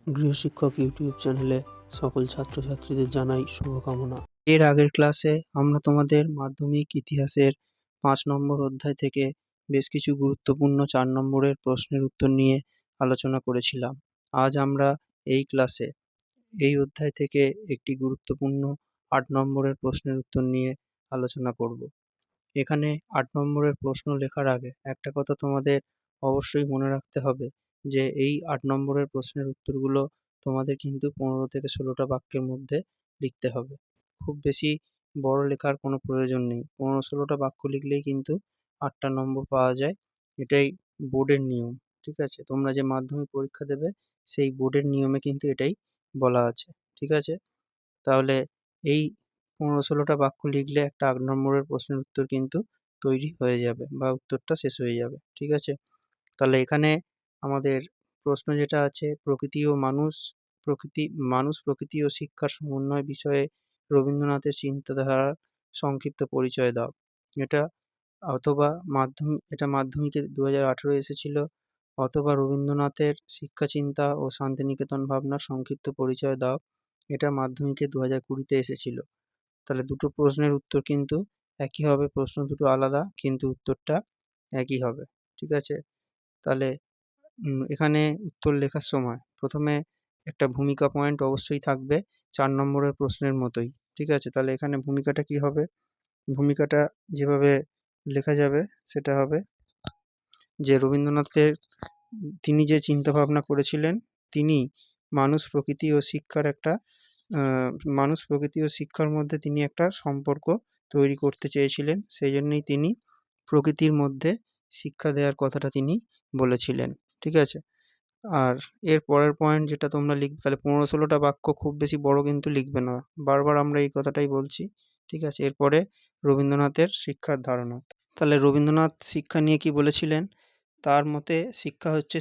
গৃহশিক্ষক YouTube চ্যানেলে সকল ছাত্রছাত্রীদের জানাই শুভকামনা। এর আগের ক্লাসে আমরা তোমাদের মাধ্যমিক ইতিহাসের ৫ নম্বর অধ্যায় থেকে বেশ কিছু গুরুত্বপূর্ণ ৪ নম্বরের প্রশ্নের উত্তর নিয়ে আলোচনা করেছিলাম। আজ আমরা এই ক্লাসে এই অধ্যায় থেকে একটি গুরুত্বপূর্ণ ৮ নম্বরের প্রশ্নের উত্তর নিয়ে আলোচনা করব। এখানে ৮ নম্বরের প্রশ্ন লেখার আগে একটা কথা তোমাদের অবশ্যই মনে রাখতে হবে যে এই ৮ নম্বরের প্রশ্নের উত্তরগুলো তোমাদের কিন্তু ১৫ থেকে ১৬টা বাক্যের মধ্যে লিখতে হবে। খুব বেশি বড় লেখার কোনো প্রয়োজন নেই। ১৫-১৬টা বাক্য লিখলেই কিন্তু ৮টা নম্বর পাওয়া যায়। এটাই বোর্ডের নিয়ম। ঠিক আছে? তোমরা যে মাধ্যমিক পরীক্ষা দেবে সেই বোর্ডের নিয়মে কিন্তু এটাই বলা আছে। ঠিক আছে? তাহলে এই ১৫-১৬টা বাক্য লিখলে একটা ৮ নম্বরের প্রশ্নের উত্তর কিন্তু তৈরি হয়ে যাবে বা উত্তরটা শেষ হয়ে যাবে। ঠিক আছে? তাহলে এখানে আমাদের প্রশ্ন যেটা আছে মানুষ, প্রকৃতি ও শিক্ষার সমন্বয় বিষয়ে রবীন্দ্রনাথের চিন্তাধারার সংক্ষিপ্ত পরিচয় দাও। এটা অথবা এটা মাধ্যমিকে ২০১৮ এসেছিল, অথবা রবীন্দ্রনাথের শিক্ষাচিন্তা ও শান্তিনিকেতন ভাবনার সংক্ষিপ্ত পরিচয় দাও। এটা মাধ্যমিকে ২০২০-তে এসেছিল। তাহলে দুটো প্রশ্নের উত্তর কিন্তু একই হবে, প্রশ্ন দুটো আলাদা কিন্তু উত্তরটা একই হবে। ঠিক আছে? তাহলে এখানে উত্তর লেখার সময় প্রথমে একটা ভূমিকা পয়েন্ট অবশ্যই থাকবে ৪ নম্বরের প্রশ্নের মতোই। ঠিক আছে? তাহলে এখানে ভূমিকাটা কি হবে? ভূমিকাটা যেভাবে লেখা যাবে সেটা হবে যে রবীন্দ্রনাথের তিনি যে চিন্তাভাবনা করেছিলেন, তিনি মানুষ, প্রকৃতি ও শিক্ষার একটা মানুষ, প্রকৃতি ও শিক্ষার মধ্যে তিনি একটা সম্পর্ক তৈরি করতে চেয়েছিলেন। সেইজন্যই তিনি প্রকৃতির মধ্যে শিক্ষা দেওয়ার কথাটা তিনি বলেছিলেন। ঠিক আছে? আর এর পরের পয়েন্ট যেটা তোমরা লিখবে, তাহলে ১৫-১৬টা বাক্য খুব বেশি বড় কিন্তু লিখবে না। বারবার আমরা এই কথাটাই বলছি। ঠিক আছে? এরপরে রবীন্দ্রনাথের শিক্ষার ধারণা। তাহলে রবীন্দ্রনাথ শিক্ষা নিয়ে কি বলেছিলেন? তার মতে শিক্ষা হচ্ছে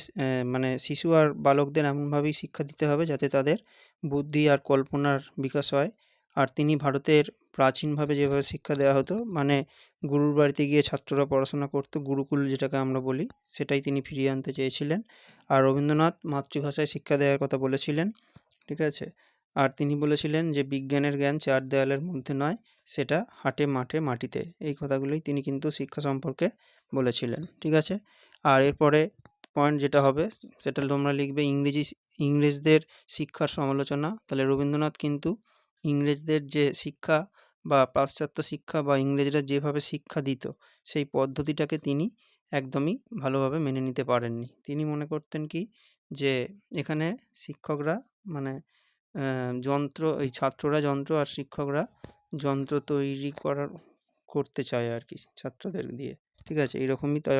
মানে শিশু আর বালকদের এমনভাবেই শিক্ষা দিতে হবে যাতে তাদের বুদ্ধি আর কল্পনার বিকাশ হয়। আর তিনি ভারতের প্রাচীনভাবে যেভাবে শিক্ষা দেওয়া হতো, মানে গুরুর বাড়িতে গিয়ে ছাত্ররা পড়াশোনা করতো, গুরুকুল যেটাকে আমরা বলি, সেটাই তিনি ফিরিয়ে আনতে চেয়েছিলেন। আর রবীন্দ্রনাথ মাতৃভাষায় শিক্ষা দেওয়ার কথা বলেছিলেন। ঠিক আছে? আর তিনি বলেছিলেন যে বিজ্ঞানের জ্ঞান ৪ দেয়ালের মধ্যে নয়, সেটা হাটে, মাঠে, মাটিতে। এই কথাগুলোই তিনি কিন্তু শিক্ষা সম্পর্কে বলেছিলেন। ঠিক আছে? আর এরপরে পয়েন্ট যেটা হবে সেটা তোমরা লিখবে ইংরেজদের শিক্ষার সমালোচনা। তাহলে রবীন্দ্রনাথ কিন্তু ইংরেজদের যে শিক্ষা বা পাশ্চাত্য শিক্ষা বা ইংরেজরা যেভাবে শিক্ষা দিত, সেই পদ্ধতিটাকে তিনি একদমই ভালোভাবে মেনে নিতে পারেননি। তিনি মনে করতেন কি যে এখানে শিক্ষকরা মানে এই ছাত্ররা যন্ত্র আর শিক্ষকরা যন্ত্র তৈরি করতে চায় আরকি ছাত্রদের দিয়ে। ঠিক আছে? এইরকমই তার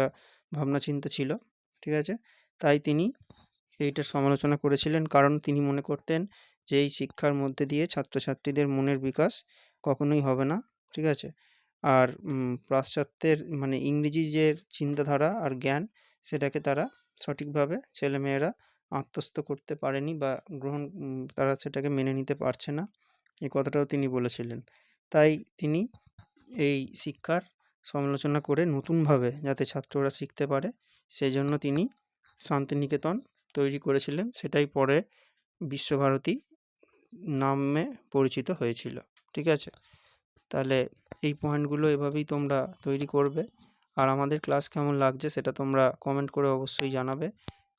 ভাবনা-চিন্তা ছিল। ঠিক আছে? তাই তিনি এইটার সমালোচনা করেছিলেন। কারণ তিনি মনে করতেন যে এই শিক্ষার মধ্যে দিয়ে ছাত্রছাত্রীদের মনের বিকাশ কখনোই হবে না। ঠিক আছে? আর পাশ্চাত্যের মানে ইংরেজি যে চিন্তাধারা আর জ্ঞান, সেটাকে তারা সঠিকভাবে ছেলেমেয়েরা আত্মস্থ করতে পারেনি বা তারা সেটাকে মেনে নিতে পারছে না। এই কথাটাও তিনি বলেছিলেন। তাই তিনি এই শিক্ষার সমালোচনা করে নতুনভাবে যাতে ছাত্ররা শিখতে পারে, সেজন্য তিনি শান্তিনিকেতন তৈরি করেছিলেন। সেটাই পরে বিশ্বভারতী নামে পরিচিত হয়েছিল। ঠিক আছে? তাহলে এই পয়েন্টগুলো এভাবেই তোমরা তৈরি করবে। আর আমাদের ক্লাস কেমন লাগছে সেটা তোমরা কমেন্ট করে অবশ্যই জানাবে।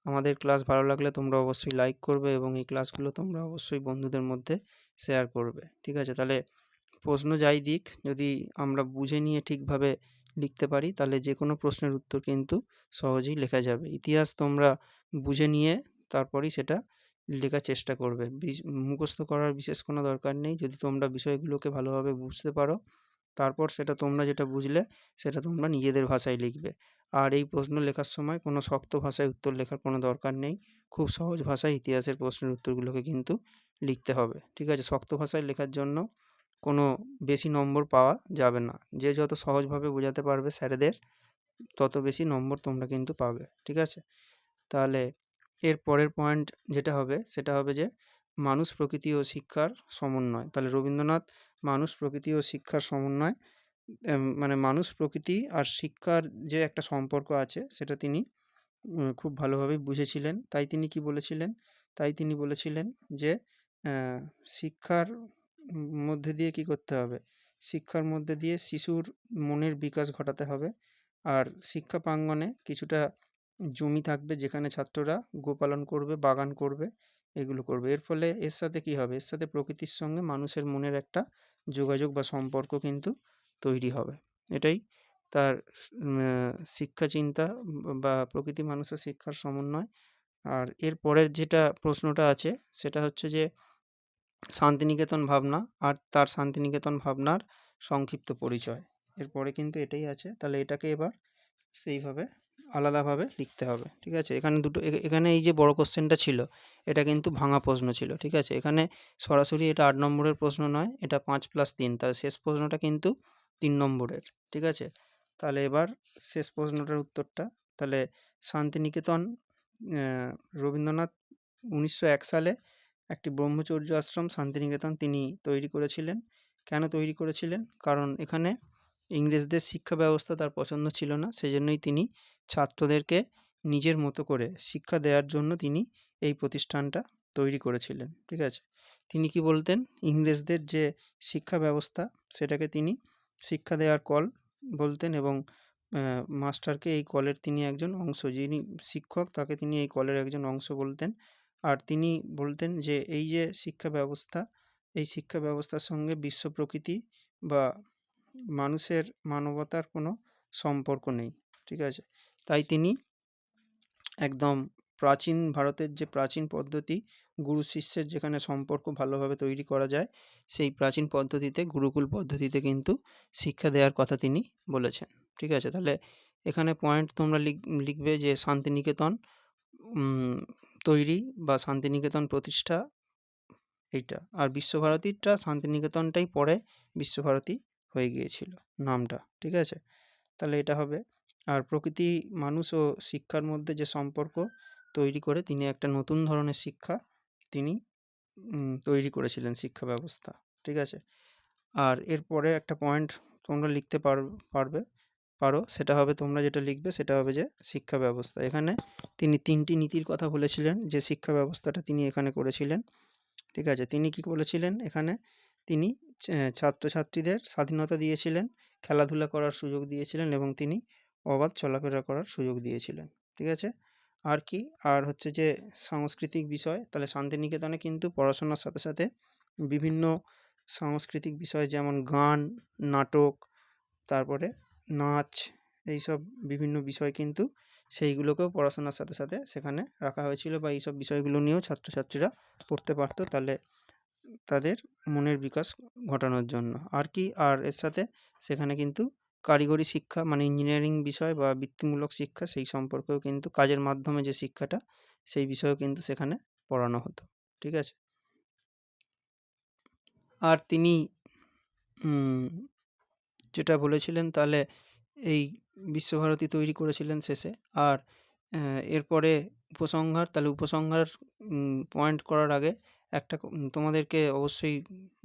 আমাদের ক্লাস ভালো লাগলে তোমরা অবশ্যই লাইক করবে এবং এই ক্লাসগুলো তোমরা অবশ্যই বন্ধুদের মধ্যে শেয়ার করবে। ঠিক আছে? তাহলে প্রশ্ন যাই দিক, যদি আমরা বুঝে নিয়ে ঠিকভাবে লিখতে পারি তাহলে যেকোনো প্রশ্নের উত্তর কিন্তু সহজেই লেখা যাবে। ইতিহাস তোমরা বুঝে নিয়ে তারপরেই সেটা লেখার চেষ্টা করবে। মুখস্থ করার বিশেষ কোনো দরকার নেই। যদি তোমরা বিষয়গুলোকে ভালোভাবে বুঝতে পারো, তারপর সেটা তোমরা যেটা বুঝলে সেটা তোমরা নিজেদের ভাষায় লিখবে। আর এই প্রশ্ন লেখার সময় কোনো শক্ত ভাষায় উত্তর লেখার কোনো দরকার নেই। খুব সহজ ভাষায় ইতিহাসের প্রশ্নের উত্তরগুলোকে কিন্তু লিখতে হবে। ঠিক আছে? শক্ত ভাষায় লেখার জন্য কোনো বেশি নম্বর পাওয়া যাবে না। যে যত সহজভাবে বোঝাতে পারবে স্যারেদের, তত বেশি নম্বর তোমরা কিন্তু পাবে। ঠিক আছে? তাহলে এর পরের পয়েন্ট যেটা হবে সেটা হবে যে মানুষ, প্রকৃতি ও শিক্ষার সমন্বয়। তাহলে রবীন্দ্রনাথ মানুষ, প্রকৃতি ও শিক্ষার সমন্বয়, মানে মানুষ, প্রকৃতি আর শিক্ষার যে একটা সম্পর্ক আছে সেটা তিনি খুব ভালোভাবেই বুঝেছিলেন। তাই তিনি কি বলেছিলেন তাই তিনি বলেছিলেন যে শিক্ষার মধ্যে দিয়ে কী করতে হবে? শিক্ষার মধ্যে দিয়ে শিশুর মনের বিকাশ ঘটাতে হবে। আর শিক্ষা প্রাঙ্গণে কিছুটা জমি থাকবে যেখানে ছাত্ররা গোপালন করবে, বাগান করবে, এগুলো করবে। এর ফলে এর সাথে কী হবে? এর সাথে প্রকৃতির সঙ্গে মানুষের মনের একটা যোগাযোগ বা সম্পর্ক কিন্তু তৈরি হবে। এটাই তার শিক্ষা চিন্তা বা প্রকৃতি মানুষের শিক্ষার সমন্বয়। আর এর পরের যেটা প্রশ্নটা আছে সেটা হচ্ছে যে শান্তিনিকেতন ভাবনা আর তার শান্তিনিকেতন ভাবনার সংক্ষিপ্ত পরিচয়। এরপরে কিন্তু এটাই আছে। তাহলে এটাকে এবার সেইভাবে আলাদাভাবে লিখতে হবে। ঠিক আছে? এখানে দুটো এখানে এই যে বড় কোশ্চেনটা ছিল, এটা কিন্তু ভাঙা প্রশ্ন ছিল। ঠিক আছে? এখানে সরাসরি এটা ৮ নম্বরের প্রশ্ন নয়, এটা ৫+৩। তার শেষ প্রশ্নটা কিন্তু ৩ নম্বরের। ঠিক আছে? তাহলে এবার শেষ প্রশ্নটার উত্তরটা, তাহলে শান্তিনিকেতন রবীন্দ্রনাথ ১৯০১ সালে একটি ব্রহ্মচর্য আশ্রম শান্তিনিকেতন তিনি তৈরি করেছিলেন। কেন তৈরি করেছিলেন? কারণ এখানে ইংরেজদের শিক্ষা ব্যবস্থা তার পছন্দ ছিল না। সেজন্যই তিনি ছাত্রদেরকে নিজের মতো করে শিক্ষা দেওয়ার জন্য তিনি এই প্রতিষ্ঠানটা তৈরি করেছিলেন। ঠিক আছে? তিনি কি বলতেন? ইংরেজদের যে শিক্ষা ব্যবস্থা সেটাকে তিনি শিক্ষা দেওয়ার কল বলতেন এবং মাস্টারকে এই কলের তিনি একজন অংশ। যিনি শিক্ষক তাকে তিনি এই কলের একজন অংশ বলতেন। আর তিনি বলতেন যে এই যে শিক্ষা ব্যবস্থা, এই শিক্ষা ব্যবস্থার সঙ্গে বিশ্ব প্রকৃতি বা মানুষের মানবতার কোনো সম্পর্ক নেই। ঠিক আছে? তাই তিনি একদম প্রাচীন ভারতের যে প্রাচীন পদ্ধতি, গুরু শিষ্যের যেখানে সম্পর্ক ভালোভাবে তৈরি করা যায়, সেই প্রাচীন পদ্ধতিতে গুরুকুল পদ্ধতিতে কিন্তু শিক্ষা দেওয়ার কথা তিনি বলেছেন। ঠিক আছে? তাহলে এখানে পয়েন্ট তোমরা লিখবে যে শান্তিনিকেতন তৈরি বা শান্তিনিকেতন প্রতিষ্ঠা এইটা। আর বিশ্বভারতীটা শান্তিনিকেতনটাই পরে বিশ্বভারতী হয়ে গিয়েছিল নামটা। ঠিক আছে? তাহলে এটা হবে। আর প্রকৃতি, মানুষ ও শিক্ষার মধ্যে যে সম্পর্ক তৈরি করে তিনি একটা নতুন ধরনের শিক্ষা তিনি তৈরি করেছিলেন শিক্ষা ব্যবস্থা। ঠিক আছে? আর এরপরে একটা পয়েন্ট তোমরা লিখতে পারো, সেটা হবে তোমরা যেটা লিখবে সেটা হবে যে শিক্ষা ব্যবস্থা। এখানে তিনি ৩টি নীতির কথা বলেছিলেন যে শিক্ষা ব্যবস্থাটা তিনি এখানে করেছিলেন। ঠিক আছে? তিনি কি বলেছিলেন এখানে? তিনি ছাত্রছাত্রীদের স্বাধীনতা দিয়েছিলেন, খেলাধুলা করার সুযোগ দিয়েছিলেন এবং তিনি অবাধ চলাফেরা করার সুযোগ দিয়েছিলেন। ঠিক আছে? আর কি? আর হচ্ছে যে সাংস্কৃতিক বিষয়, তাহলে শান্তিনিকেতনে কিন্তু পড়াশোনার সাথে সাথে বিভিন্ন সাংস্কৃতিক বিষয় যেমন গান, নাটক, তারপরে নাচ, এইসব বিভিন্ন বিষয় কিন্তু সেইগুলোকেও পড়াশোনার সাথে সাথে সেখানে রাখা হয়েছিল বা এইসব বিষয়গুলো নিয়েও ছাত্রছাত্রীরা পড়তে পারত, তাহলে তাদের মনের বিকাশ ঘটানোর জন্য। আর কি? আর এর সাথে সেখানে কিন্তু কারিগরি শিক্ষা মানে ইঞ্জিনিয়ারিং বিষয় বা বৃত্তিমূলক শিক্ষা সেই সম্পর্কেও কিন্তু কাজের মাধ্যমে যে শিক্ষাটা সেই বিষয়েও কিন্তু সেখানে পড়ানো হতো। ঠিক আছে? আর তিনি যেটা বলেছিলেন তাহলে এই বিশ্বভারতী তৈরি করেছিলেন শেষে। আর এরপরে উপসংহার, তাহলে উপসংহার পয়েন্ট করার আগে একটা তোমাদেরকে অবশ্যই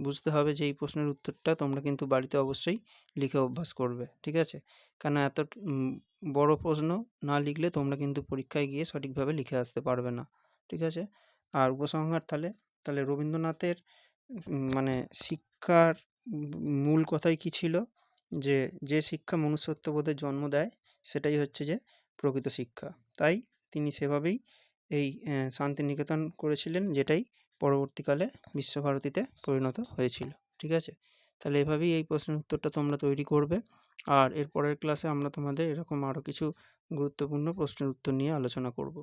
বুঝতে হবে যে এই প্রশ্নের উত্তরটা তোমরা কিন্তু বাড়িতে অবশ্যই লিখে অভ্যাস করবে। ঠিক আছে? কেন এত বড় প্রশ্ন না লিখলে তোমরা কিন্তু পরীক্ষায় গিয়ে সঠিকভাবে লিখে আসতে পারবে না। ঠিক আছে? আর উপসংহার তাহলে রবীন্দ্রনাথের মানে শিক্ষার মূল কথাই কী ছিল? যে শিক্ষা মনুষ্যত্ববোধের জন্ম দেয় সেটাই হচ্ছে যে প্রকৃত শিক্ষা। তাই তিনি সেভাবেই এই শান্তিনিকেতন করেছিলেন, যেটাই পরবর্তীকালে বিশ্বভারতীতে পরিণত হয়েছিল। ঠিক আছে? তাহলে এভাবেই এই প্রশ্নের উত্তরটা তোমরা তৈরি করবে। আর এর পরের ক্লাসে আমরা তোমাদের এরকম আরও কিছু গুরুত্বপূর্ণ প্রশ্নের উত্তর নিয়ে আলোচনা করব।